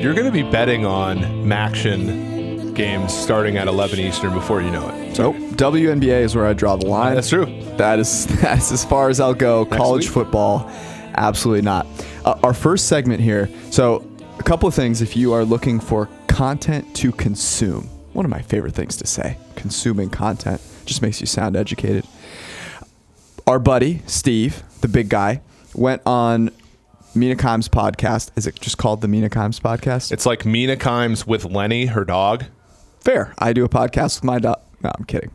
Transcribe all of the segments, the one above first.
You're going to be betting on Maccagnan games starting at 11 Eastern before you know it. Nope. WNBA is where I draw the line. That's true. That's as far as I'll go. College football, absolutely not. Our first segment here. So a couple of things. If you are looking for content to consume, one of my favorite things to say, consuming content, just makes you sound educated. Our buddy, Steve, the big guy, went on Mina Kimes' podcast. Is it just called the Mina Kimes podcast? It's like Mina Kimes with Lenny, her dog. Fair. I do a podcast with my dog. No, I'm kidding.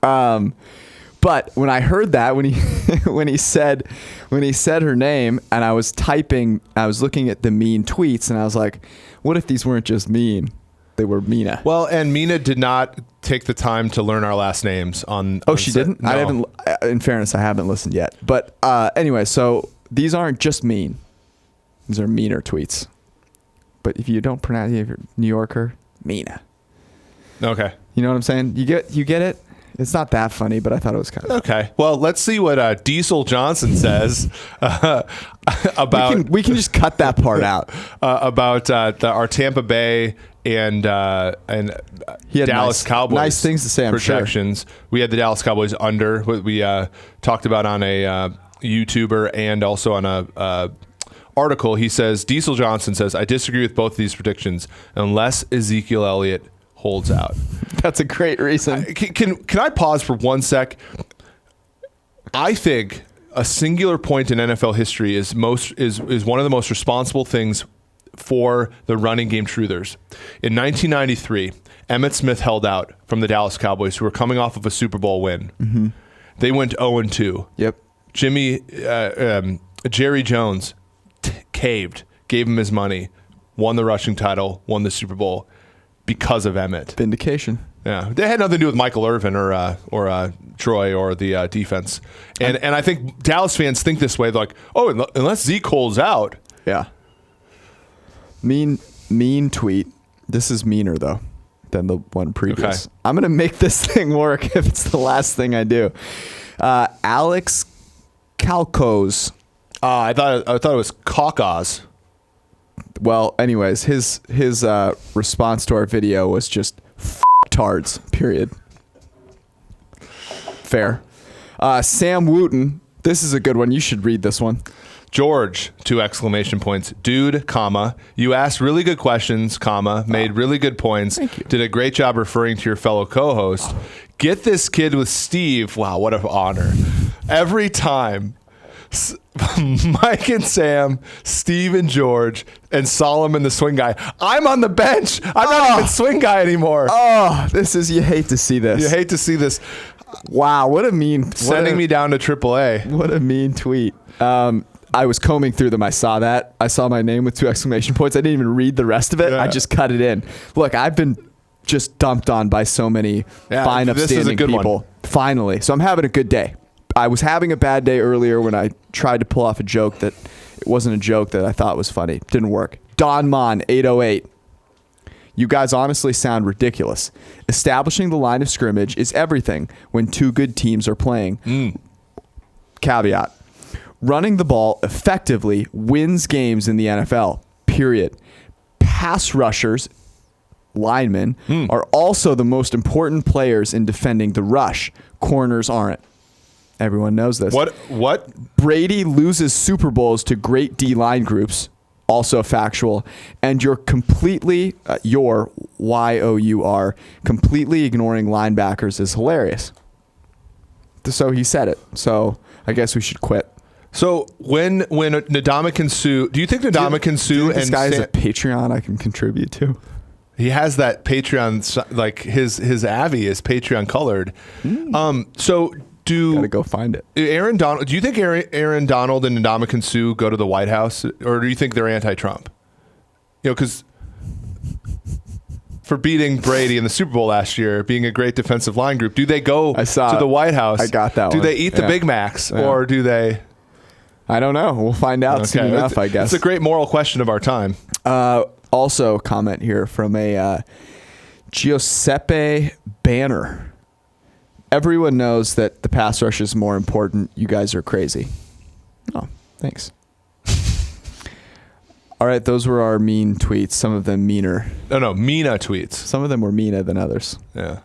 But when I heard that, when he said her name, and I was looking at the mean tweets, and I was like, what if these weren't just mean? They were Mina. Well, and Mina did not take the time to learn our last names on. Oh, she didn't? No. I haven't. In fairness, I haven't listened yet. But anyway, so these aren't just mean. These are meaner tweets. But if you don't pronounce it, if you're New Yorker, Mina. Okay. You know what I'm saying? You get it? It's not that funny, but I thought it was kind of okay. Well, let's see what Diesel Johnson says about. We can just cut that part out about our Tampa Bay and he had Dallas Cowboys. Nice things to say. I'm projections. Sure. We had the Dallas Cowboys under. What we talked about on a YouTuber and also on a article. He says Diesel Johnson says I disagree with both of these predictions unless Ezekiel Elliott holds out. That's a great reason. Can I pause for 1 sec? I think a singular point in NFL history is one of the most responsible things for the running game truthers. In 1993, Emmitt Smith held out from the Dallas Cowboys, who were coming off of a Super Bowl win. Mm-hmm. They went 0-2. Yep. Jerry Jones caved, gave him his money, won the rushing title, won the Super Bowl. Because of Emmitt. Vindication. Yeah. They had nothing to do with Michael Irvin or Troy or the defense. And I think Dallas fans think this way. They're like, oh, unless Zeke holds out. Yeah. Mean tweet. This is meaner, though, than the one previous. Okay. I'm going to make this thing work if it's the last thing I do. Alex Calcos. I thought it was Caucas. Well, anyways, his response to our video was just tards, period. Fair. Sam Wooten, this is a good one. You should read this one. George, 2 exclamation points. Dude, comma, you asked really good questions, comma, made really good points. Thank you. Did a great job referring to your fellow co-host. Get this kid with Steve. Wow, what an honor. Every time. Mike and Sam, Steve and George, and Solomon the swing guy. I'm on the bench. I'm not even swing guy anymore. Oh, you hate to see this. You hate to see this. Wow, what a mean. Sending me down to AAA. What a mean tweet. I was combing through them. I saw that. I saw my name with 2 exclamation points. I didn't even read the rest of it. Yeah. I just cut it in. Look, I've been just dumped on by so many fine, upstanding people. One. Finally. So I'm having a good day. I was having a bad day earlier when I tried to pull off a joke that it wasn't a joke that I thought was funny. Didn't work. Don Mon, 808. You guys honestly sound ridiculous. Establishing the line of scrimmage is everything when 2 good teams are playing. Caveat. Running the ball effectively wins games in the NFL, period. Pass rushers, linemen, are also the most important players in defending the rush. Corners aren't. Everyone knows this. What? Brady loses Super Bowls to great D-line groups, also factual, and you're completely, Y-O-U-R, completely ignoring linebackers is hilarious. So he said it. So I guess we should quit. So when Ndamukong Suh, do you think Ndamukong Suh and this guy has a Patreon I can contribute to? He has that Patreon, like his Avi is Patreon colored. So gotta go find it. Do you think Aaron Donald and Ndamukong Suh go to the White House, or do you think they're anti-Trump? Because for beating Brady in the Super Bowl last year, being a great defensive line group, do they go to the White House? I got that. Do they eat the Big Macs, or do they? I don't know. We'll find out soon enough, I guess. It's a great moral question of our time. Also, comment here from a Giuseppe Banner. Everyone knows that the pass rush is more important. You guys are crazy. Oh, thanks. All right, those were our mean tweets. Some of them meaner. No, Mina tweets. Some of them were meaner than others. Yeah.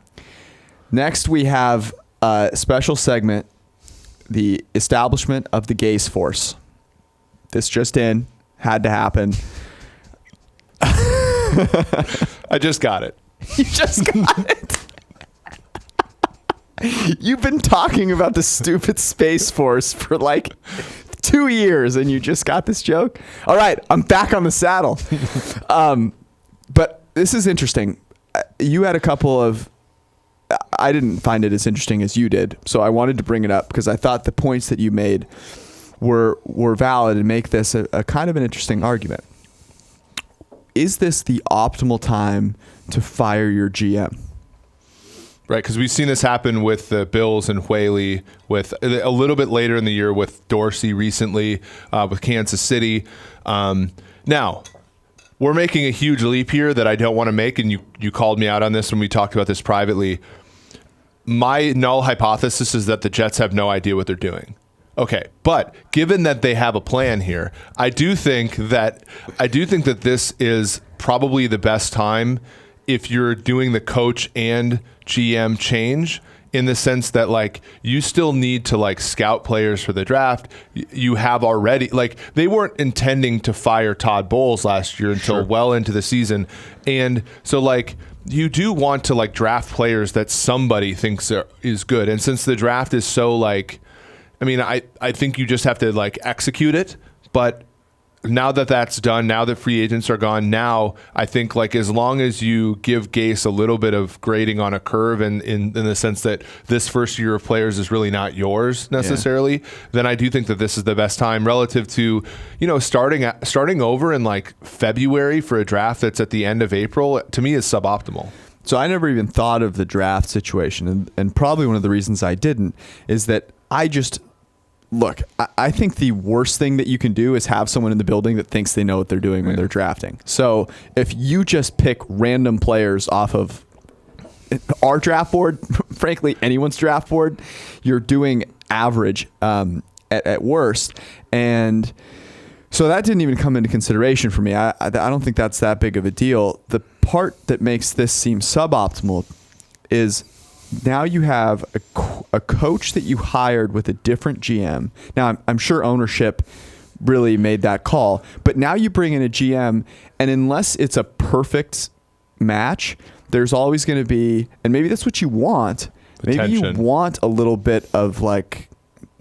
Next, we have a special segment, the establishment of the Gase Force. This just in, had to happen. I just got it. You just got it. You've been talking about the stupid Space Force for like 2 years, and you just got this joke? All right, I'm back on the saddle. But this is interesting. You had a couple of... I didn't find it as interesting as you did, so I wanted to bring it up because I thought the points that you made were valid and make this a kind of an interesting argument. Is this the optimal time to fire your GM? Right, because we've seen this happen with the Bills and Whaley, with a little bit later in the year with Dorsey recently, with Kansas City. Now, we're making a huge leap here that I don't want to make, and you called me out on this when we talked about this privately. My null hypothesis is that the Jets have no idea what they're doing. Okay, but given that they have a plan here, I do think that this is probably the best time if you're doing the coach and GM change, in the sense that like you still need to like scout players for the draft. You have already, like, they weren't intending to fire Todd Bowles last year until well into the season. And so like you do want to like draft players that somebody thinks is good. And since the draft is so like, I mean, I think you just have to like execute it. But now that that's done, now that free agents are gone, now I think like as long as you give Gase a little bit of grading on a curve, and in the sense that this first year of players is really not yours necessarily, then I do think that this is the best time relative to, you know, starting over in like February for a draft that's at the end of April, to me is suboptimal. So I never even thought of the draft situation, and probably one of the reasons I didn't is that look, I think the worst thing that you can do is have someone in the building that thinks they know what they're doing when they're drafting. So if you just pick random players off of our draft board, frankly, anyone's draft board, you're doing average at worst. And so that didn't even come into consideration for me. I don't think that's that big of a deal. The part that makes this seem suboptimal is now you have a coach that you hired with a different GM. Now, I'm sure ownership really made that call, but now you bring in a GM, and unless it's a perfect match, there's always going to be, and maybe that's what you want. Maybe you want a little bit of like,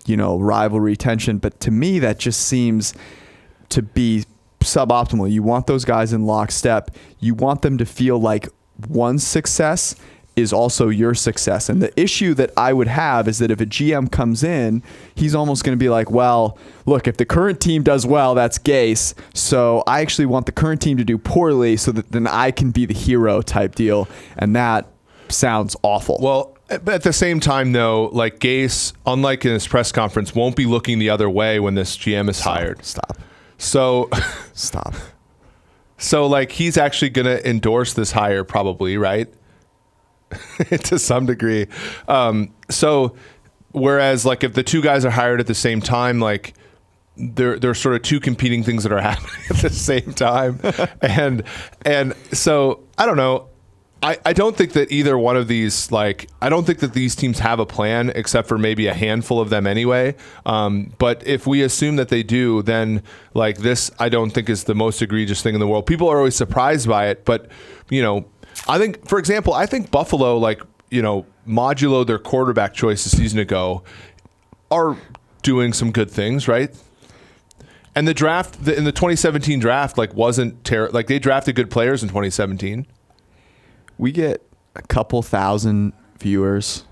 you know, rivalry tension, but to me, that just seems to be suboptimal. You want those guys in lockstep. You want them to feel like one success is also your success. And the issue that I would have is that if a GM comes in, he's almost going to be like, well, look, if the current team does well, that's Gase. So I actually want the current team to do poorly so that then I can be the hero type deal. And that sounds awful. Well, but at the same time, though, like Gase, unlike in his press conference, won't be looking the other way when this GM is hired. Stop. So stop. So like he's actually going to endorse this hire probably, right? To some degree. So whereas like if the two guys are hired at the same time, like they're sort of two competing things that are happening at the same time. and so I don't know. I don't think that either one of these, like, I don't think that these teams have a plan except for maybe a handful of them anyway. But if we assume that they do, then like this, I don't think is the most egregious thing in the world. People are always surprised by it, but you know, I think, for example, I think Buffalo, like, you know, modulo their quarterback choice a season ago, are doing some good things, right? And the draft, in the 2017 draft, like, wasn't terrible. Like, they drafted good players in 2017. We get a couple thousand viewers.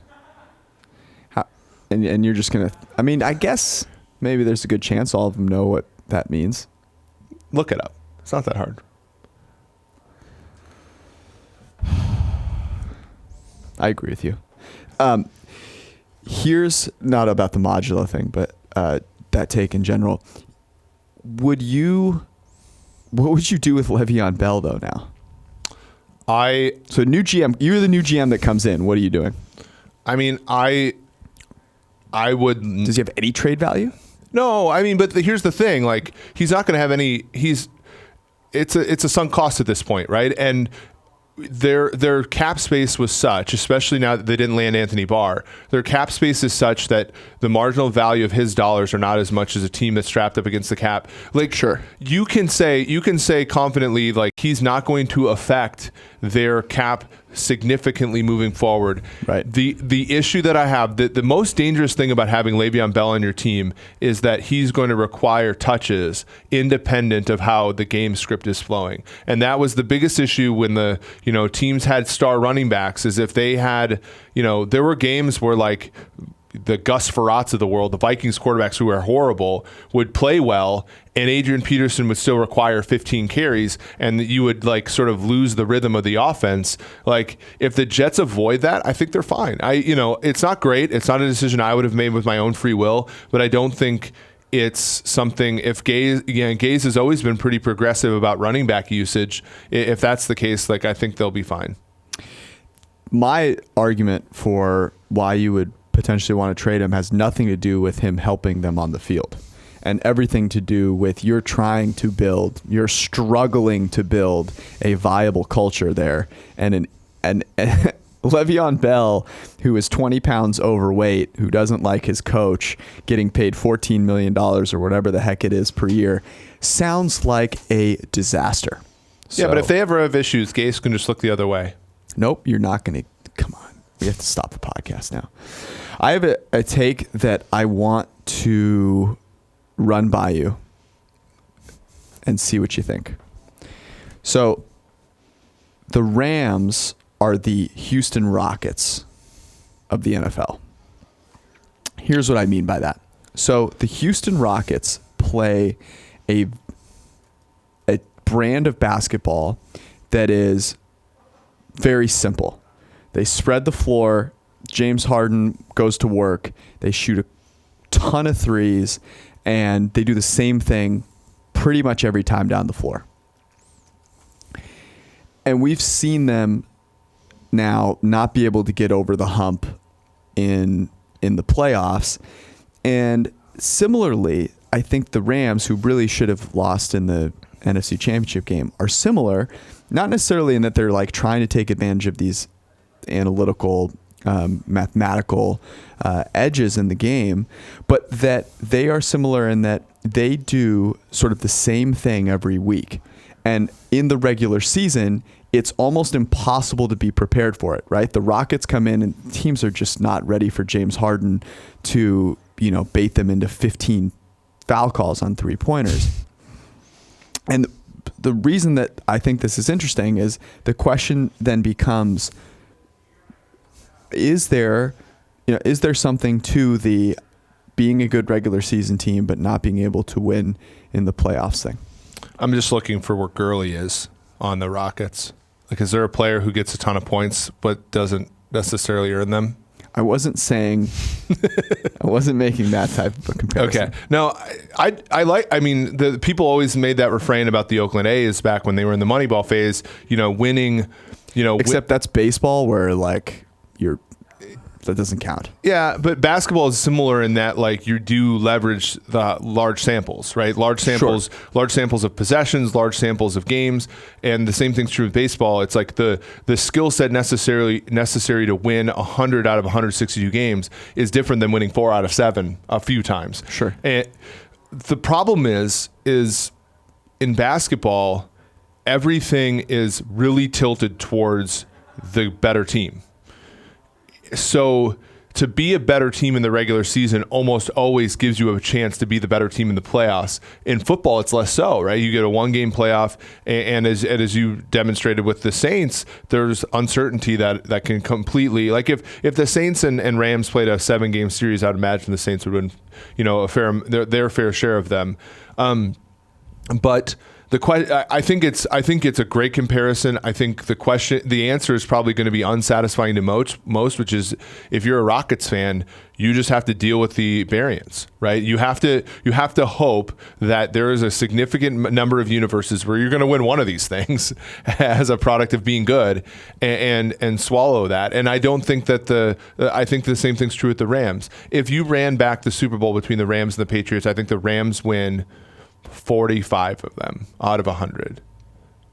And you're just going to, I mean, I guess maybe there's a good chance all of them know what that means. Look it up. It's not that hard. I agree with you. Here's not about the modulo thing, but that take in general. What would you do with Le'Veon Bell though now? So new GM, you're the new GM that comes in. What are you doing? I mean, I would. Does he have any trade value? No, I mean, but here's the thing: like, he's not going to have any. it's a sunk cost at this point, right? And their cap space was such, especially now that they didn't land Anthony Barr, their cap space is such that the marginal value of his dollars are not as much as a team that's strapped up against the cap. Like, sure, you can say confidently, like, he's not going to affect their cap significantly moving forward. Right. The issue that I have, the most dangerous thing about having Le'Veon Bell on your team is that he's going to require touches independent of how the game script is flowing. And that was the biggest issue when the, teams had star running backs, is if they had, there were games where, like, the Gus Ferrats of the world, the Vikings quarterbacks who are horrible, would play well, and Adrian Peterson would still require 15 carries, and you would, like, sort of lose the rhythm of the offense. Like, if the Jets avoid that, I think they're fine. It's not great. It's not a decision I would have made with my own free will, but I don't think it's something. If Gaze has always been pretty progressive about running back usage. If that's the case, like, I think they'll be fine. My argument for why you would potentially want to trade him has nothing to do with him helping them on the field, and everything to do with you're struggling to build a viable culture there. And Le'Veon Bell, who is 20 pounds overweight, who doesn't like his coach, getting paid $14 million or whatever the heck it is per year, sounds like a disaster. Yeah, but if they ever have issues, Gase can just look the other way. Nope, you're not going to. Come on. We have to stop the podcast now. I have a take that I want to run by you and see what you think. So the Rams are the Houston Rockets of the NFL. Here's what I mean by that. So the Houston Rockets play a brand of basketball that is very simple. They spread the floor. James Harden goes to work. They shoot a ton of threes, and they do the same thing pretty much every time down the floor. And we've seen them now not be able to get over the hump in the playoffs. And similarly, I think the Rams, who really should have lost in the NFC Championship game, are similar, not necessarily in that they're like trying to take advantage of these analytical, mathematical edges in the game, but that they are similar in that they do sort of the same thing every week. And in the regular season, it's almost impossible to be prepared for it, right? The Rockets come in and teams are just not ready for James Harden to, bait them into 15 foul calls on 3-pointers. And the reason that I think this is interesting is the question then becomes, is there something to the being a good regular season team but not being able to win in the playoffs thing? I'm just looking for where Gurley is on the Rockets. Like, is there a player who gets a ton of points but doesn't necessarily earn them? I wasn't making that type of a comparison. Okay. No, the people always made that refrain about the Oakland A's back when they were in the Moneyball phase, winning, except that's baseball where like that doesn't count. Yeah, but basketball is similar in that, like, you do leverage the large samples, right? Large samples of possessions, large samples of games, and the same thing's true with baseball. It's like the skill set necessary to win 100 out of 162 games is different than winning 4 out of 7 a few times. Sure. And the problem is in basketball, everything is really tilted towards the better team. So to be a better team in the regular season almost always gives you a chance to be the better team in the playoffs. In football, it's less so, right? You get a 1-game playoff, and as you demonstrated with the Saints, there's uncertainty that can completely, like, if the Saints and Rams played a 7-game series, I'd imagine the Saints would win, their fair share of them. But I think it's a great comparison. I think the answer is probably going to be unsatisfying to most, which is, if you're a Rockets fan, you just have to deal with the variance, right? You have to hope that there is a significant number of universes where you're going to win one of these things as a product of being good, and swallow that. And I don't think that I think the same thing's true with the Rams. If you ran back the Super Bowl between the Rams and the Patriots, I think the Rams win 45 of them out of 100.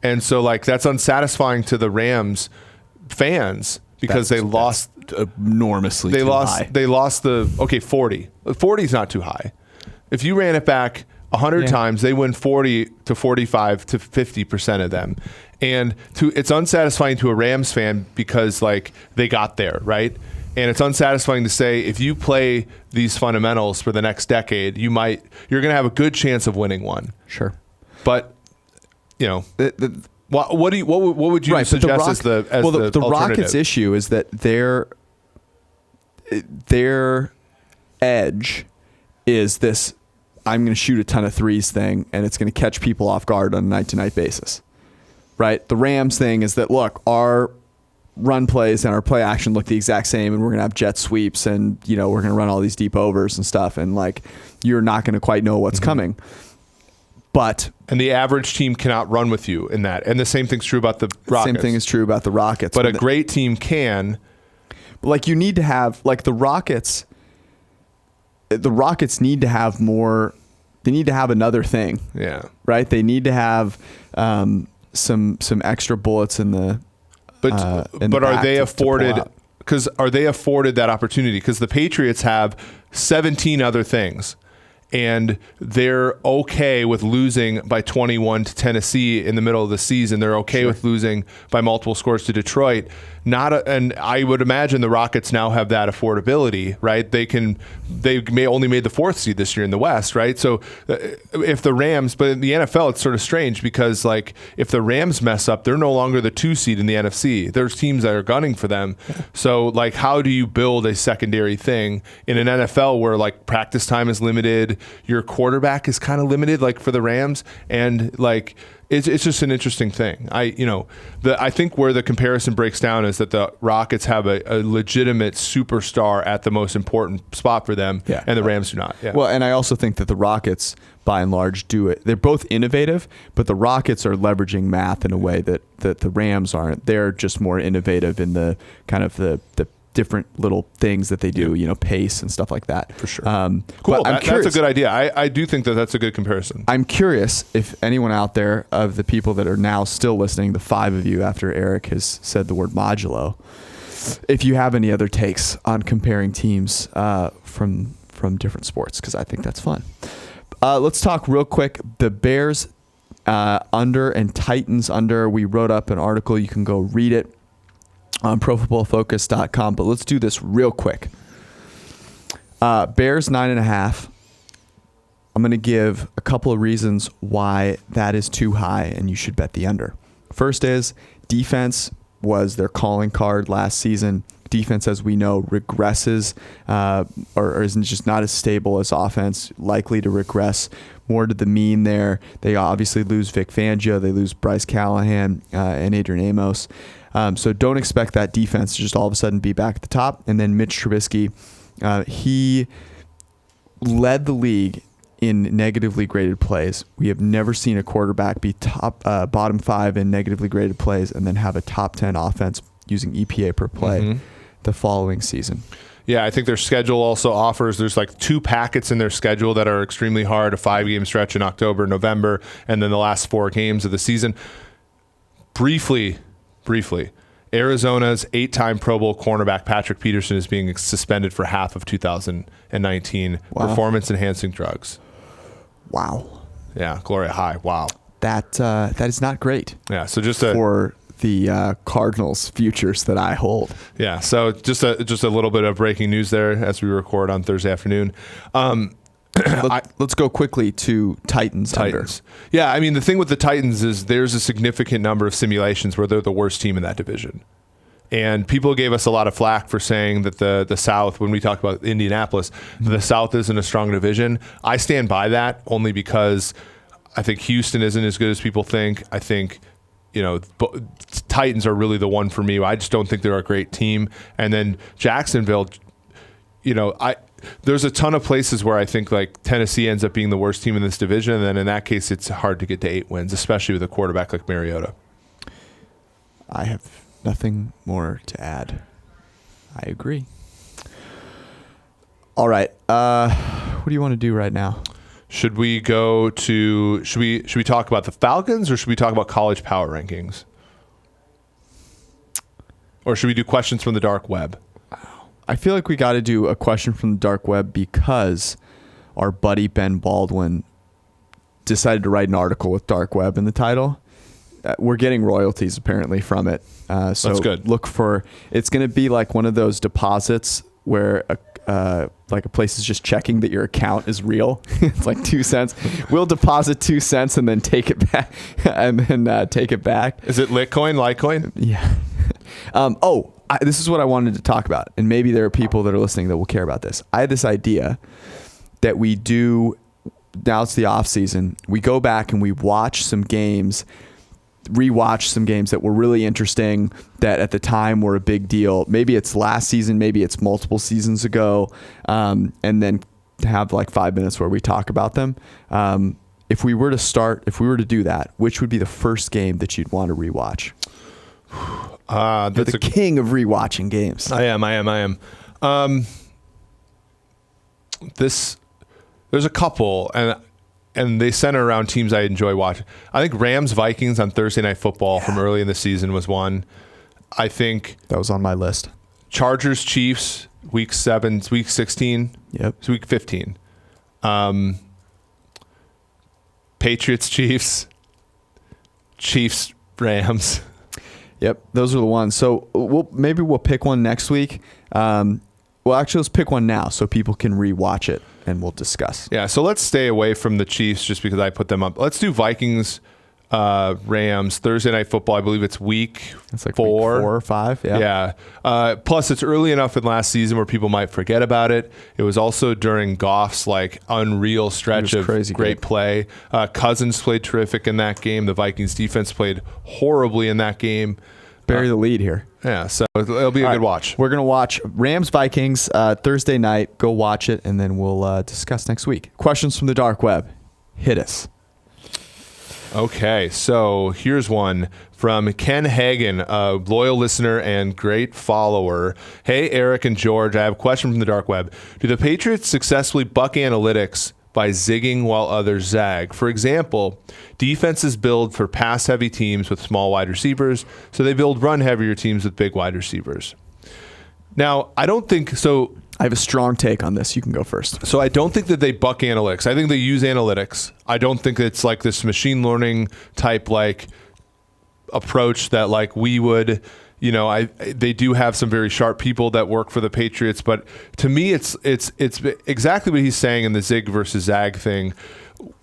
And so like that's unsatisfying to the Rams fans because they lost enormously. They lost the 40. 40 is not too high. If you ran it back 100 times, they win 40 to 45 to 50% of them. And it's unsatisfying to a Rams fan because like they got there, right? And it's unsatisfying to say if you play these fundamentals for the next decade, you're going to have a good chance of winning one. Sure. But what would you suggest as the the Rockets' issue is that their edge is this: I'm going to shoot a ton of threes thing, and it's going to catch people off guard on a night-to-night basis. Right? The Rams thing is that look, our run plays and our play action look the exact same, and we're going to have jet sweeps, and we're going to run all these deep overs and stuff, and like you're not going to quite know what's coming. And the average team cannot run with you in that. And the same thing's true about the Rockets. Same thing is true about the Rockets. But a great team can. Like you need to have, like the Rockets need to have more. They need to have another thing. Yeah. Right? They need to have some extra bullets in the. But are they afforded? Because are they afforded that opportunity? Because the Patriots have 17 other things. And they're okay with losing by 21 to Tennessee in the middle of the season. They're okay with losing by multiple scores to Detroit. And I would imagine the Rockets now have that affordability, right? They may only made the 4th seed this year in the West, right? So if the Rams, but in the NFL, it's sort of strange because like if the Rams mess up, they're no longer the 2 seed in the NFC. There's teams that are gunning for them. So like, how do you build a secondary thing in an NFL where like practice time is limited, your quarterback is kind of limited, like for the Rams, and like it's just an interesting thing. I think where the comparison breaks down is that the Rockets have a legitimate superstar at the most important spot for them, and the Rams do not. Yeah. Well, and I also think that the Rockets, by and large, do it. They're both innovative, but the Rockets are leveraging math in a way that the Rams aren't. They're just more innovative in the kind of the different little things that they do, pace and stuff like that. For sure. Cool. That's a good idea. I do think that's a good comparison. I'm curious if anyone out there of the people that are now still listening, the 5 of you after Eric has said the word modulo, if you have any other takes on comparing teams from different sports, because I think that's fun. Let's talk real quick. The Bears under and Titans under. We wrote up an article. You can go read it on ProFootballFocus.com, but let's do this real quick. Bears 9.5. I'm going to give a couple of reasons why that is too high and you should bet the under. First is defense was their calling card last season. Defense, as we know, regresses or isn't just not as stable as offense, likely to regress more to the mean there. They obviously lose Vic Fangio. They lose Bryce Callahan and Adrian Amos. So don't expect that defense to just all of a sudden be back at the top. And then Mitch Trubisky, he led the league in negatively graded plays. We have never seen a quarterback be bottom 5 in negatively graded plays and then have a top 10 offense using EPA per play the following season. Yeah, I think their schedule also offers, there's like 2 packets in their schedule that are extremely hard, a 5-game stretch in October, November, and then the last 4 games of the season. Briefly, Arizona's 8-time Pro Bowl cornerback Patrick Peterson is being suspended for half of 2019. Wow. Performance-enhancing drugs. Wow. Yeah, Gloria high. Wow. That is not great. Yeah, so just for the Cardinals futures that I hold. Yeah, so just a little bit of breaking news there as we record on Thursday afternoon. Let's go quickly to Titans. Under. Yeah, I mean, the thing with the Titans is there's a significant number of simulations where they're the worst team in that division. And people gave us a lot of flack for saying that the South, when we talked about Indianapolis, the South isn't a strong division. I stand by that only because I think Houston isn't as good as people think. I think, Titans are really the one for me. I just don't think they're a great team. And then Jacksonville, there's a ton of places where I think like Tennessee ends up being the worst team in this division. And then in that case, it's hard to get to 8 wins, especially with a quarterback like Mariota. I have nothing more to add. I agree. All right. What do you want to do right now? Should we talk about the Falcons, or should we talk about college power rankings? Or should we do questions from the dark web? I feel like we got to do a question from the dark web because our buddy Ben Baldwin decided to write an article with dark web in the title. We're getting royalties apparently from it. So that's good. Look for, it's going to be like one of those deposits where like a place is just checking that your account is real. It's like 2 cents. We'll deposit 2 cents and then take it back. Take it back. Is it Litecoin? Yeah. This is what I wanted to talk about, and maybe there are people that are listening that will care about this. I had this idea that we do, now it's the off season, we go back and we watch some games, rewatch some games that were really interesting, that at the time were a big deal. Maybe it's last season, maybe it's multiple seasons ago, and then have like 5 minutes where we talk about them. If we were to do that, which would be the first game that you'd want to rewatch? You're the king of rewatching games. I am. There's a couple, and they center around teams I enjoy watching. I think Rams Vikings on Thursday Night Football from early in the season was one. I think that was on my list. Chargers Chiefs week 7, week 16. Yep. It's week 15. Patriots Chiefs Rams. Yep, those are the ones. So we'll pick one next week. Actually, let's pick one now so people can rewatch it and we'll discuss. Yeah, so let's stay away from the Chiefs just because I put them up. Let's do Vikings, Rams, Thursday Night Football. I believe it's week 4. Week 4 or 5. Yeah. Plus, it's early enough in last season where people might forget about it. It was also during Goff's unreal stretch of great play. Cousins played terrific in that game. The Vikings defense played horribly in that game. Bury the lead here. Yeah, so it'll be a good watch. We're going to watch Rams Vikings Thursday night. Go watch it, and then we'll discuss next week. Questions from the dark web. Hit us. Okay, so here's one from Ken Hagen, a loyal listener and great follower. Hey, Eric and George, I have a question from the dark web. Do the Patriots successfully buck analytics by zigging while others zag? For example, defenses build for pass-heavy teams with small wide receivers, so they build run-heavier teams with big wide receivers. Now, I don't think so. I have a strong take on this. You can go first. So I don't think that they buck analytics. I think they use analytics. I don't think it's like this machine learning type approach that we would. They do have some very sharp people that work for the Patriots, but to me, it's exactly what he's saying in the zig versus zag thing.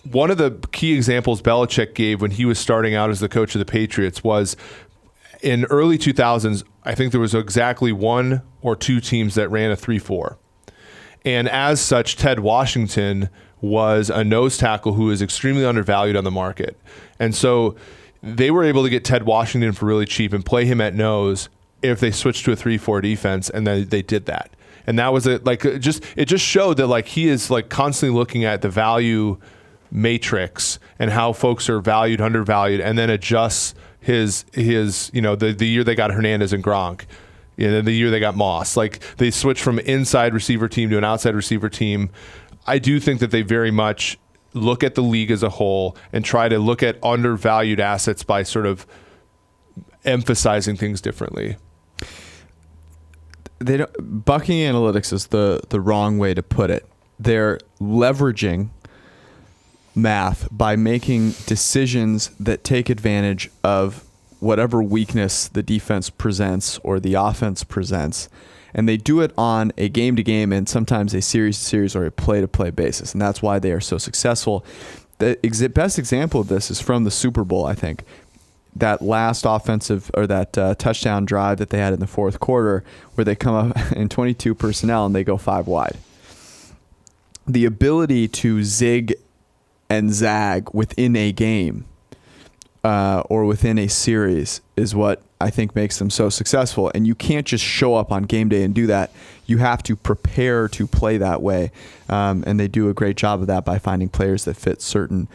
One of the key examples Belichick gave when he was starting out as the coach of the Patriots was in early 2000s. I think there was exactly 1 or 2 teams that ran a 3-4, and as such, Ted Washington was a nose tackle who was extremely undervalued on the market, and so they were able to get Ted Washington for really cheap and play him at nose if they switched to a 3-4 defense, and then they did that. And that was it just showed that he is constantly looking at the value matrix and how folks are valued, undervalued, and then adjusts his the year they got Hernandez and Gronk, the year they got Moss. They switched from inside receiver team to an outside receiver team. I do think that they very much look at the league as a whole and try to look at undervalued assets by sort of emphasizing things differently. Bucking analytics is the wrong way to put it. They're leveraging math by making decisions that take advantage of whatever weakness the defense presents or the offense presents. And they do it on a game-to-game and sometimes a series-to-series or a play-to-play basis. And that's why they are so successful. The best example of this is from the Super Bowl, I think. That last offensive or that touchdown drive that they had in the fourth quarter where they come up in 22 personnel and they go 5 wide. The ability to zig and zag within a game or within a series is what I think makes them so successful. And you can't just show up on game day and do that. You have to prepare to play that way. And they do a great job of that by finding players that fit certain,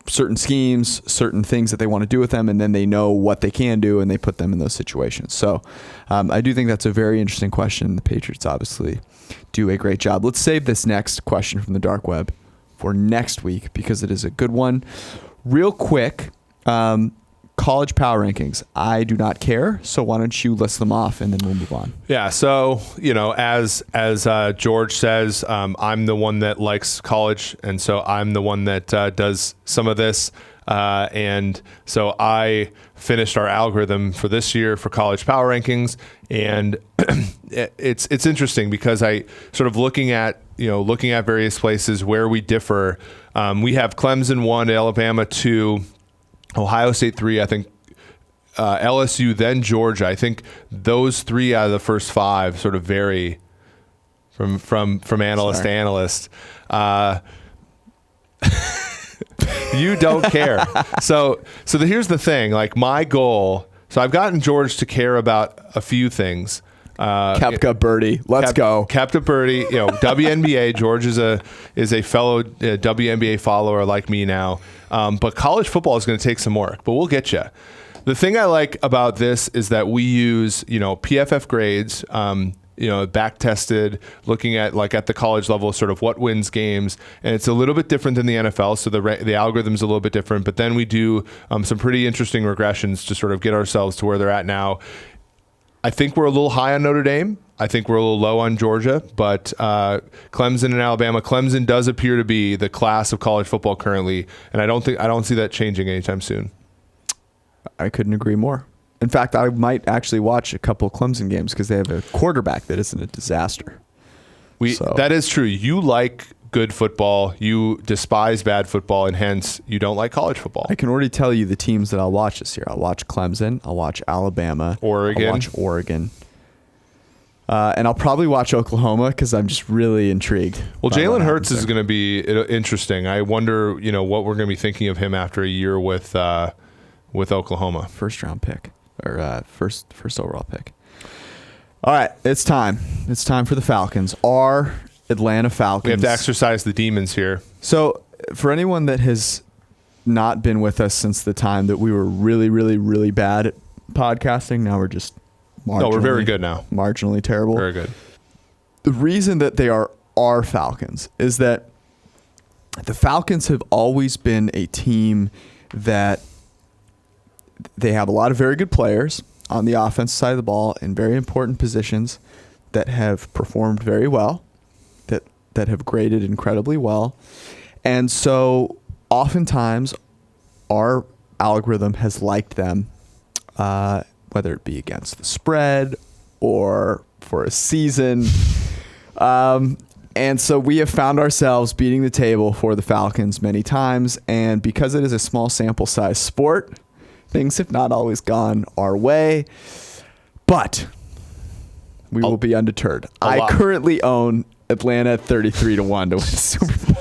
certain schemes, certain things that they want to do with them, and then they know what they can do, and they put them in those situations. So I do think that's a very interesting question. The Patriots obviously do a great job. Let's save this next question from the dark web for next week because it is a good one. Real quick, college power rankings. I do not care, so why don't you list them off and then we'll move on. Yeah, so as George says, I'm the one that likes college, and so I'm the one that does some of this. And so I finished our algorithm for this year for college power rankings, and it's interesting because I sort of looking at various places where we differ. We have Clemson 1, Alabama 2, Ohio State 3, I think LSU, then Georgia. I think those 3 out of the first 5 sort of vary from analyst to analyst. You don't care. So here's the thing. Like my goal. So I've gotten George to care about a few things. Kepka birdie. Let's go. Kepka birdie. WNBA. George is a fellow WNBA follower like me now. But college football is going to take some work. But we'll get you. The thing I like about this is that we use PFF grades. Back tested, looking at at the college level, sort of what wins games, and it's a little bit different than the NFL. So the algorithm's a little bit different, but then we do some pretty interesting regressions to sort of get ourselves to where they're at now. I think we're a little high on Notre Dame. I think we're a little low on Georgia, but Clemson and Alabama. Clemson does appear to be the class of college football currently, and I don't see that changing anytime soon. I couldn't agree more. In fact, I might actually watch a couple of Clemson games because they have a quarterback that isn't a disaster. That is true. You like good football. You despise bad football, and hence you don't like college football. I can already tell you the teams that I'll watch this year. I'll watch Clemson. I'll watch Alabama. Oregon. I'll watch Oregon. And I'll probably watch Oklahoma because I'm just really intrigued. Well, Jalen Hurts is going to be interesting. I wonder, what we're going to be thinking of him after a year with Oklahoma. First round pick. Or first overall pick. All right, it's time. It's time for the Falcons. Our Atlanta Falcons. We have to exercise the demons here. So for anyone that has not been with us since the time that we were really, really, really bad at podcasting, now we're just we're very good now. Marginally terrible. Very good. The reason that they are our Falcons is that the Falcons have always been a team that they have a lot of very good players on the offensive side of the ball in very important positions that have performed very well, that have graded incredibly well. And so oftentimes our algorithm has liked them, whether it be against the spread or for a season. And so we have found ourselves beating the table for the Falcons many times. And because it is a small sample size sport, things have not always gone our way, but we will be undeterred. I currently own Atlanta 33-1 to win the Super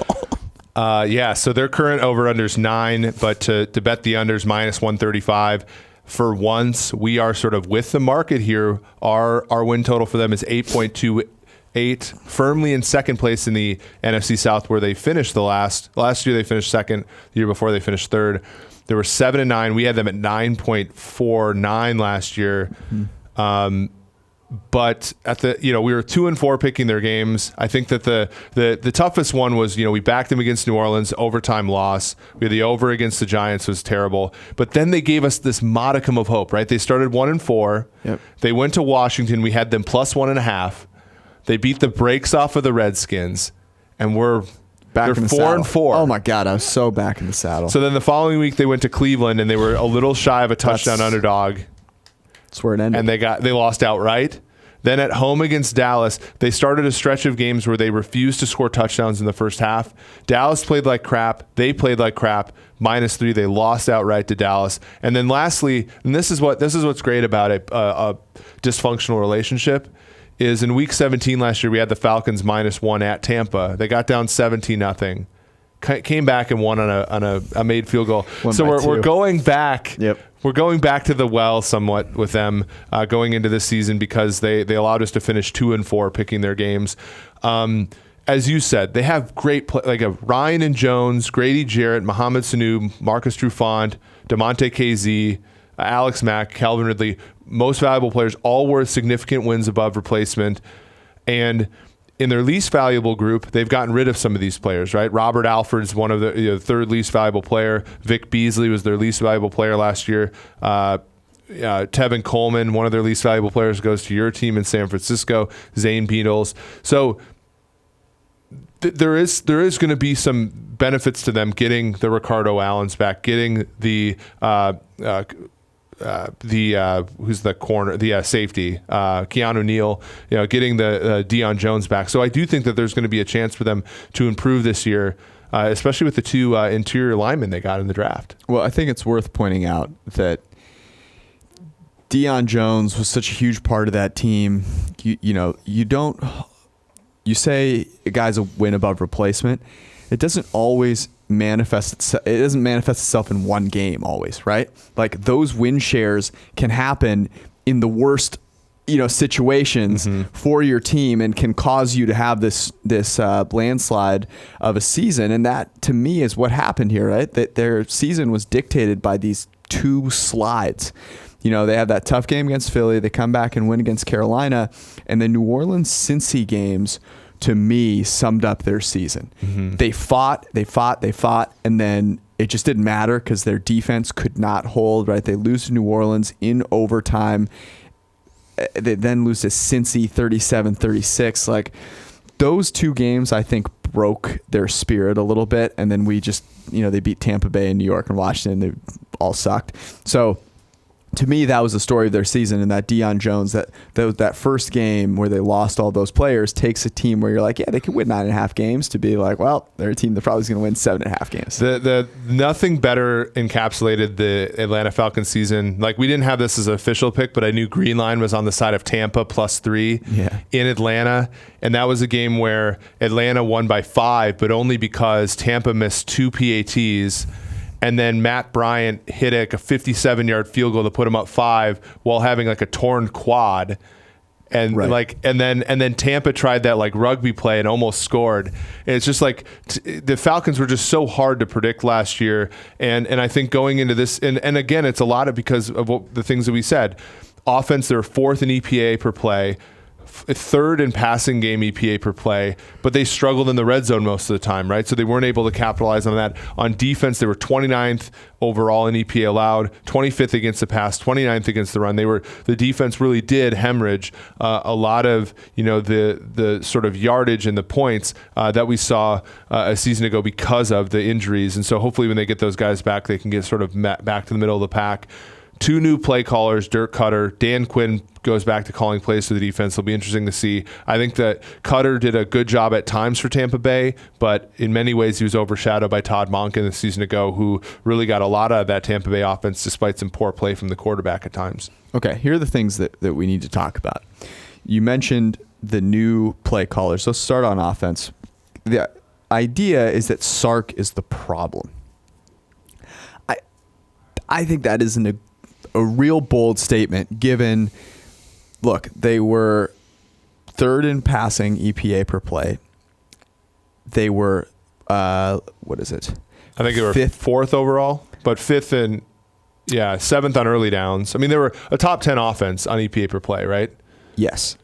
Bowl. So their current over-under's 9, but to bet the under's -135. For once, we are sort of with the market here. Our win total for them is 8.28, firmly in second place in the NFC South, where they finished last year. They finished second. The year before, they finished third. They were 7-9. We had them at 9.49 last year. Mm-hmm. But at we were 2-4 picking their games. I think that the toughest one was, we backed them against New Orleans, overtime loss. We had the over against the Giants, was terrible. But then they gave us this modicum of hope, right? They started 1-4. Yep. They went to Washington. We had them +1.5. They beat the brakes off of the Redskins, and they're 4-4. Oh my God, I was so back in the saddle. So then the following week they went to Cleveland and they were a little shy of a touchdown underdog. That's where it ended. And they lost outright. Then at home against Dallas, they started a stretch of games where they refused to score touchdowns in the first half. Dallas played like crap. They played like crap. -3. They lost outright to Dallas. And then lastly, and this is what's great about a dysfunctional relationship, is in week 17 last year, we had the Falcons -1 at Tampa. They got down 17-0. Came back and won on a made field goal. So we're going back. Yep. We're going back to the well somewhat with them going into this season because they allowed us to finish 2-4 picking their games. And as you said, they have great like a Ryan and Jones, Grady Jarrett, Mohamed Sanu, Marcus Trufant, DeMonte KZ, Alex Mack, Calvin Ridley, most valuable players, all worth significant wins above replacement. And in their least valuable group, they've gotten rid of some of these players, right? Robert Alford's one of the third least valuable player. Vic Beasley was their least valuable player last year. Tevin Coleman, one of their least valuable players, goes to your team in San Francisco. Zane Beadles. So there is going to be some benefits to them getting the Ricardo Allens back, getting the who's the corner, the safety, Keanu Neal, getting the Deion Jones back. So I do think that there's going to be a chance for them to improve this year, especially with the two interior linemen they got in the draft. Well, I think it's worth pointing out that Deion Jones was such a huge part of that team. You say a guy's a win above replacement. It doesn't always manifest itself. It doesn't manifest itself in one game always, right? Like those win shares can happen in the worst, situations for your team and can cause you to have this landslide of a season. And that to me is what happened here, right? That their season was dictated by these two slides. They have that tough game against Philly. They come back and win against Carolina. And the New Orleans-Cincy games, to me, summed up their season. They fought, and then it just didn't matter because their defense could not hold, right? They lose to New Orleans in overtime. They then lose to Cincy 37-36. Like, those two games, I think, broke their spirit a little bit. And then we just, they beat Tampa Bay and New York and Washington. They all sucked. So, to me, that was the story of their season, and that Deion Jones, that first game where they lost all those players, takes a team where you're like, yeah, they could win 9.5 games, to be like, well, they're a team that probably is going to win 7.5 games. The nothing better encapsulated the Atlanta Falcons season. Like, we didn't have this as an official pick, but I knew Green Line was on the side of Tampa +3 in Atlanta, and that was a game where Atlanta won by 5, but only because Tampa missed 2 PATs. And then Matt Bryant hit a 57-yard field goal to put him up 5 while having like a torn quad, and and then Tampa tried that like rugby play and almost scored. And it's just like the Falcons were just so hard to predict last year, and I think going into this, and again, it's a lot of because of the things that we said. Offense, they're 4th in EPA per play, 3rd in passing game EPA per play, but they struggled in the red zone most of the time, right? So they weren't able to capitalize on that. On defense, they were 29th overall in EPA allowed, 25th against the pass, 29th against the run. The defense really did hemorrhage a lot of the sort of yardage and the points that we saw a season ago because of the injuries. And so hopefully when they get those guys back, they can get sort of back to the middle of the pack. 2 new play callers, Dirk Cutter. Dan Quinn goes back to calling plays for the defense. It'll be interesting to see. I think that Cutter did a good job at times for Tampa Bay, but in many ways he was overshadowed by Todd Monken the season ago, who really got a lot out of that Tampa Bay offense despite some poor play from the quarterback at times. Okay, here are the things that we need to talk about. You mentioned the new play callers. Let's start on offense. The idea is that Sark is the problem. I think that is a real bold statement given, look, they were 3rd in passing EPA per play. They were, what is it? I think they were 4th overall, but 5th and 7th on early downs. I mean, they were a top 10 offense on EPA per play, right? Yes.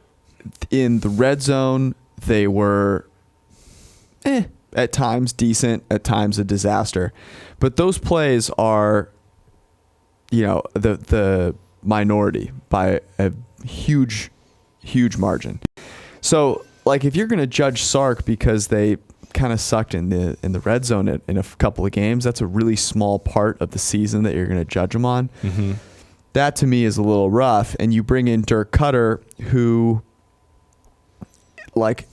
In the red zone, they were at times decent, at times a disaster. But those plays are, the minority by a huge margin. So, like, if you're going to judge Sark because they kind of sucked in the red zone in a couple of games, that's a really small part of the season that you're going to judge them on. That to me is a little rough. And you bring in Dirk Cutter, who, like,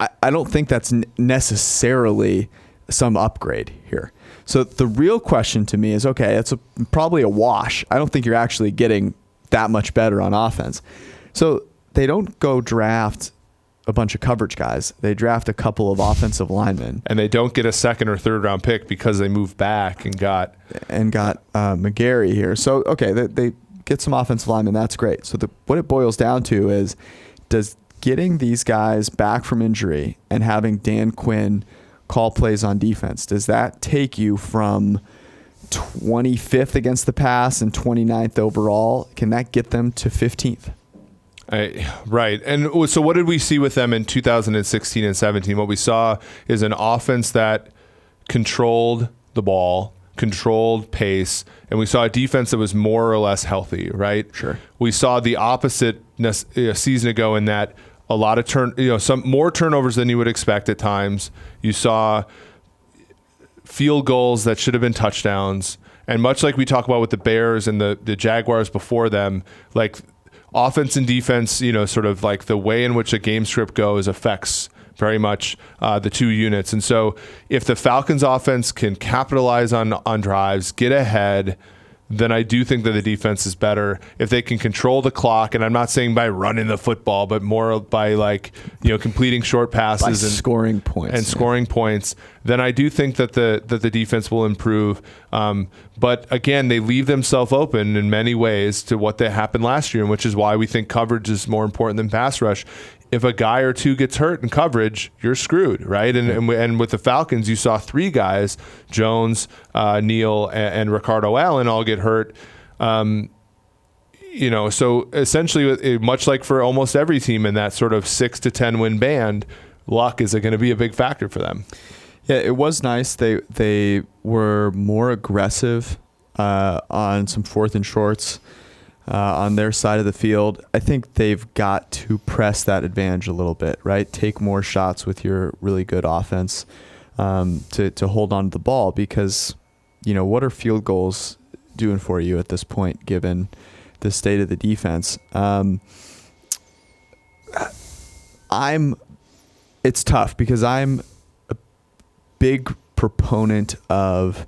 I don't think that's necessarily some upgrade here. So the real question to me is, okay, it's probably a wash. I don't think you're actually getting that much better on offense. So they don't go draft a bunch of coverage guys. They draft a couple of offensive linemen. And they don't get a 2nd or 3rd round pick because they moved back and got McGarry here. So, okay, they get some offensive linemen. That's great. So what it boils down to is, does getting these guys back from injury and having Dan Quinn call plays on defense, does that take you from 25th against the pass and 29th overall? Can that get them to 15th? Right. And so what did we see with them in 2016 and 17? What we saw is an offense that controlled the ball, controlled pace, and we saw a defense that was more or less healthy, right? Sure. We saw the opposite a season ago in that a lot of some more turnovers than you would expect at times. You saw field goals that should have been touchdowns. And much like we talk about with the Bears and the Jaguars before them, like offense and defense, sort of like the way in which a game script goes affects very much the two units. And so if the Falcons offense can capitalize on drives, get ahead, then I do think that the defense is better. If they can control the clock, and I'm not saying by running the football, but more by completing short passes and scoring points, then I do think that the defense will improve. But again, they leave themselves open in many ways to what that happened last year, which is why we think coverage is more important than pass rush. If a guy or two gets hurt in coverage, you're screwed, right? And with the Falcons, you saw three guys, Jones, Neal, and Ricardo Allen, all get hurt. So essentially, much like for almost every team in that sort of 6 to 10 win band, luck is going to be a big factor for them. Yeah, it was nice. They were more aggressive on some 4th and shorts. On their side of the field. I think they've got to press that advantage a little bit, right? Take more shots with your really good offense to hold on to the ball, because, what are field goals doing for you at this point, given the state of the defense? It's tough because I'm a big proponent of,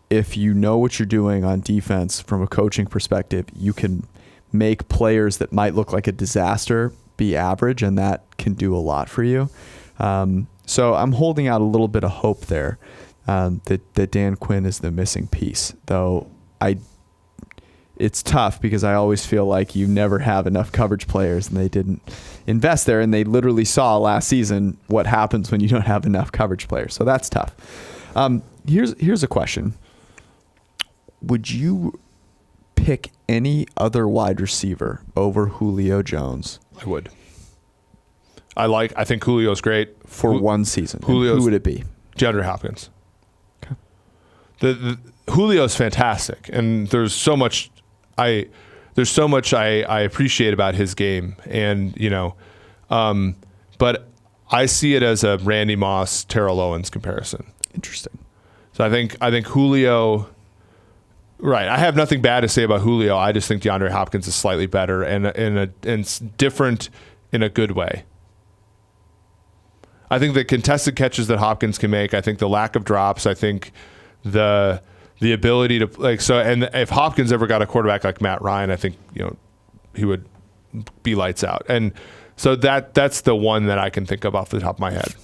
if you know what you're doing on defense from a coaching perspective, you can make players that might look like a disaster be average, and that can do a lot for you. So I'm holding out a little bit of hope there that Dan Quinn is the missing piece, though it's tough because I always feel like you never have enough coverage players, and they didn't invest there, and they literally saw last season what happens when you don't have enough coverage players. So that's tough. Here's a question. Would you pick any other wide receiver over Julio Jones? I would. I think Julio's great. For one season. Who would it be? DeAndre Hopkins. Okay. Julio's fantastic, and there's so much I appreciate about his game, and but I see it as a Randy Moss, Terrell Owens comparison. Interesting. So I think Julio. Right, I have nothing bad to say about Julio. I just think DeAndre Hopkins is slightly better and different in a good way. I think the contested catches that Hopkins can make, I think the lack of drops, I think the ability to and if Hopkins ever got a quarterback like Matt Ryan, I think he would be lights out. And so that's the one that I can think of off the top of my head.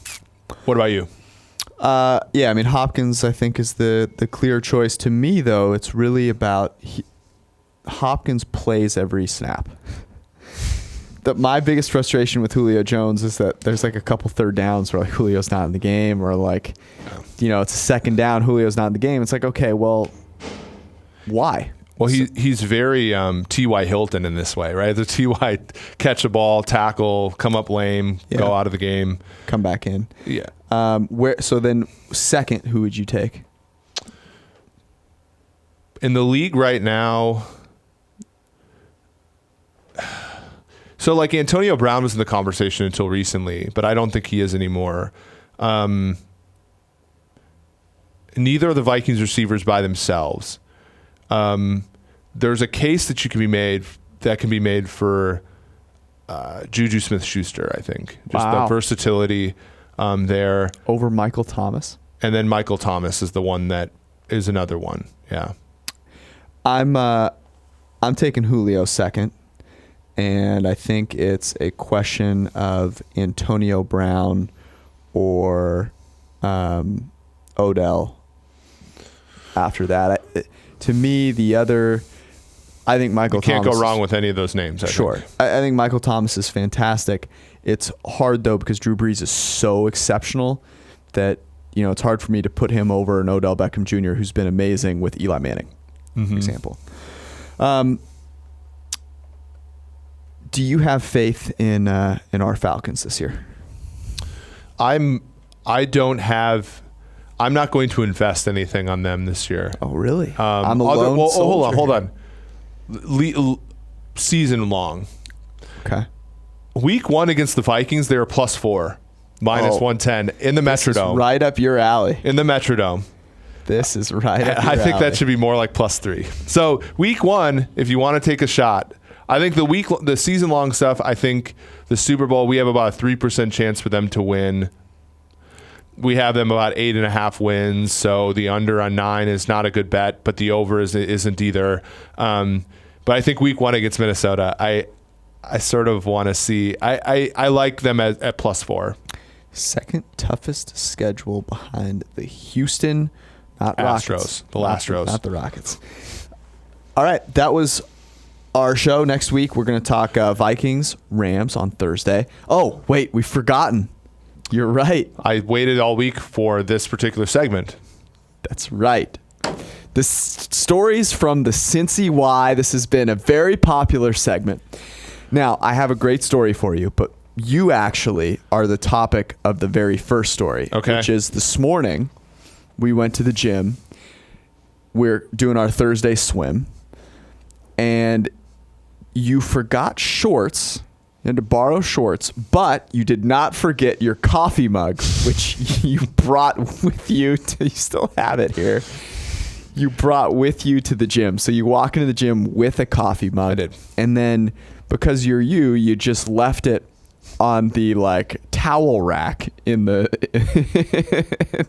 What about you? Hopkins, I think, is the clear choice. To me, though, it's really about Hopkins plays every snap. My biggest frustration with Julio Jones is that there's like a couple third downs where Julio's not in the game, or it's a second down, Julio's not in the game. It's like, okay, well, why? Well, he's very T.Y. Hilton in this way, right? The T.Y. catch a ball, tackle, come up lame, go out of the game, come back in. Yeah. So then, second, who would you take? In the league right now, so Antonio Brown was in the conversation until recently, but I don't think he is anymore. Neither are the Vikings receivers by themselves. There's a case that can be made for Juju Smith-Schuster, I think. Just the versatility there. Over Michael Thomas? And then Michael Thomas is the one that is another one. Yeah. I'm taking Julio second, and I think it's a question of Antonio Brown or Odell after that. To me, the other I think Michael You can't Thomas go wrong with any of those names. Sure. I think Michael Thomas is fantastic. It's hard, though, because Drew Brees is so exceptional that, it's hard for me to put him over an Odell Beckham Jr., who's been amazing with Eli Manning, for example. Do you have faith in our Falcons this year? I'm not going to invest anything on them this year. Oh, really? I'm a lone soldier. Hold on. Season long. Okay. Week 1 against the Vikings, they were +4, -110 in the Metrodome. This is right up your alley. In the Metrodome. This is right up your I think alley. that should be more like +3. So week 1, if you want to take a shot, I think the season long stuff, I think the Super Bowl, we have about a 3% chance for them to win. We have them about 8.5 wins, so the under on 9 is not a good bet, but the over isn't either. But I think week 1 against Minnesota, I sort of want to see. I like them at +4. Second toughest schedule behind the Houston, not Rockets. The Astros. Not the Rockets. All right, that was our show. Next week, we're going to talk Vikings, Rams on Thursday. Oh, wait, we've forgotten. You're right. I waited all week for this particular segment. That's right. The stories from the Cincy Y. This has been a very popular segment. Now, I have a great story for you, but you actually are the topic of the very first story, which is this morning we went to the gym. We're doing our Thursday swim, and you forgot shorts. You had to borrow shorts, but you did not forget your coffee mug, which you brought with you. You still have it here. You brought with you to the gym. So you walk into the gym with a coffee mug. I did. And then because you just left it on the towel rack in the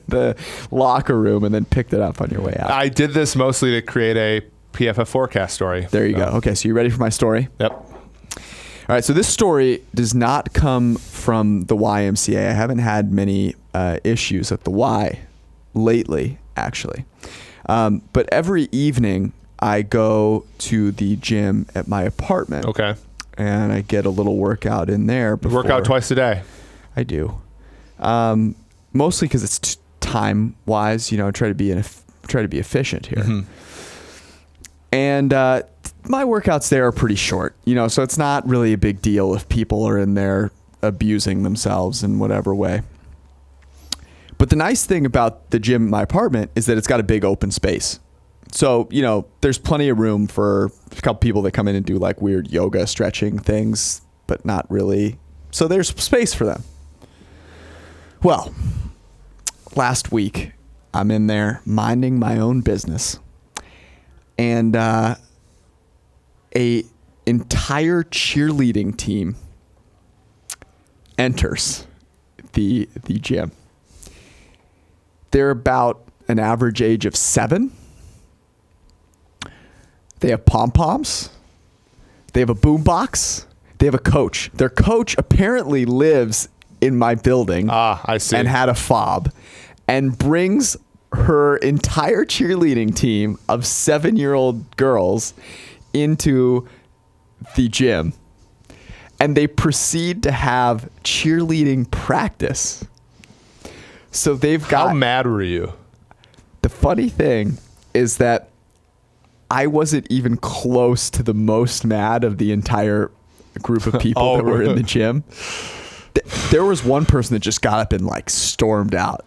the locker room and then picked it up on your way out. I did this mostly to create a PFF forecast story. There you go. Okay, so you ready for my story? Yep. All right, so this story does not come from the YMCA. I haven't had many issues at the Y lately, actually. But every evening, I go to the gym at my apartment. Okay. And I get a little workout in there. You work out twice a day. I do. Mostly because it's time-wise. Try to be efficient here. Mm-hmm. And my workouts there are pretty short, so it's not really a big deal if people are in there abusing themselves in whatever way. But the nice thing about the gym in my apartment is that it's got a big open space. So, there's plenty of room for a couple people that come in and do weird yoga stretching things, but not really. So there's space for them. Well, last week I'm in there minding my own business. And a entire cheerleading team enters the gym. They're about an average age of 7. They have pom-poms. They have a boombox. They have a coach. Their coach apparently lives in my building. I see. And had a fob and brings her entire cheerleading team of 7-year-old girls into the gym, and they proceed to have cheerleading practice. So they've got... How mad were you? The funny thing is that I wasn't even close to the most mad of the entire group of people that were in the gym. There was one person that just got up and stormed out.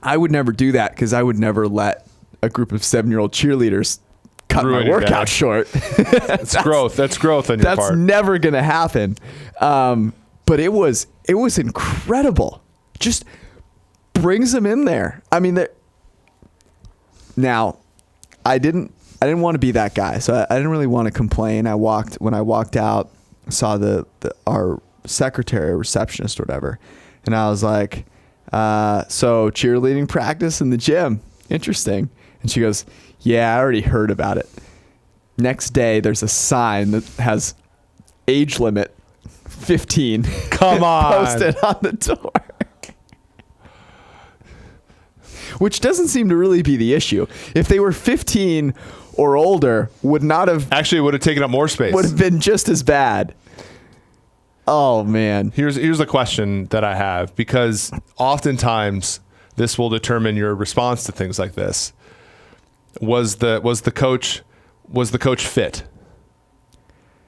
I would never do that because I would never let a group of 7-year-old cheerleaders cut my workout short. That's growth. That's growth on your part. That's never going to happen. But it was incredible. Just brings them in there. I mean, now I didn't want to be that guy, so I didn't really want to complain. When I walked out, saw our secretary, receptionist, or whatever, and I was like, so cheerleading practice in the gym. Interesting. And she goes, yeah, I already heard about it. Next day, there's a sign that has age limit 15. Come on. Posted on the door. Which doesn't seem to really be the issue. If they were 15 or older would not have actually would have taken up more space. Would have been just as bad. Oh man. Here's the question that I have, because oftentimes this will determine your response to things like this. Was the coach fit?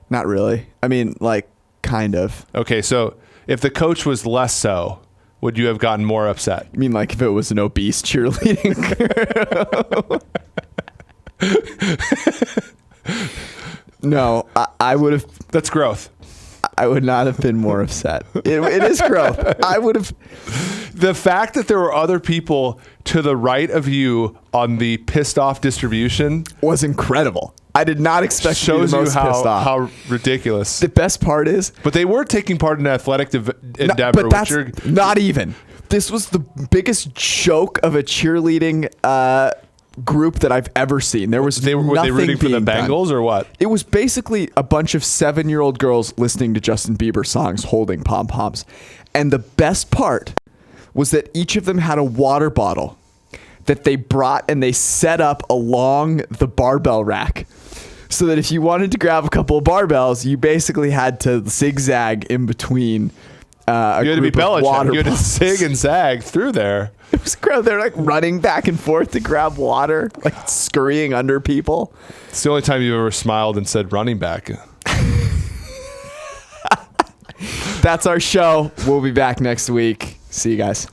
Not really. I mean, like, kind of. Okay, so if the coach was less so, would you have gotten more upset? You mean like if it was an obese cheerleading girl? No, I would have. That's growth. I would not have been more upset. It is growth. I would have. The fact that there were other people to the right of you on the pissed off distribution was incredible. I did not expect shows to be the most you pissed off. how ridiculous. The best part is, but they were taking part in an athletic endeavor. But that's not even. This was the biggest joke of a cheerleading group that I've ever seen. There was were they rooting for the Bengals done. Or what? It was basically a bunch of 7-year-old girls listening to Justin Bieber songs, holding pom poms, and the best part was that each of them had a water bottle that they brought and they set up along the barbell rack. So that if you wanted to grab a couple of barbells, you basically had to zigzag in between you had to be Belichick. You had to bottles. zig and zag through there. It was crowd. They're like running back and forth to grab water, like scurrying under people. It's the only time you ever smiled and said running back. That's our show. We'll be back next week. See you guys.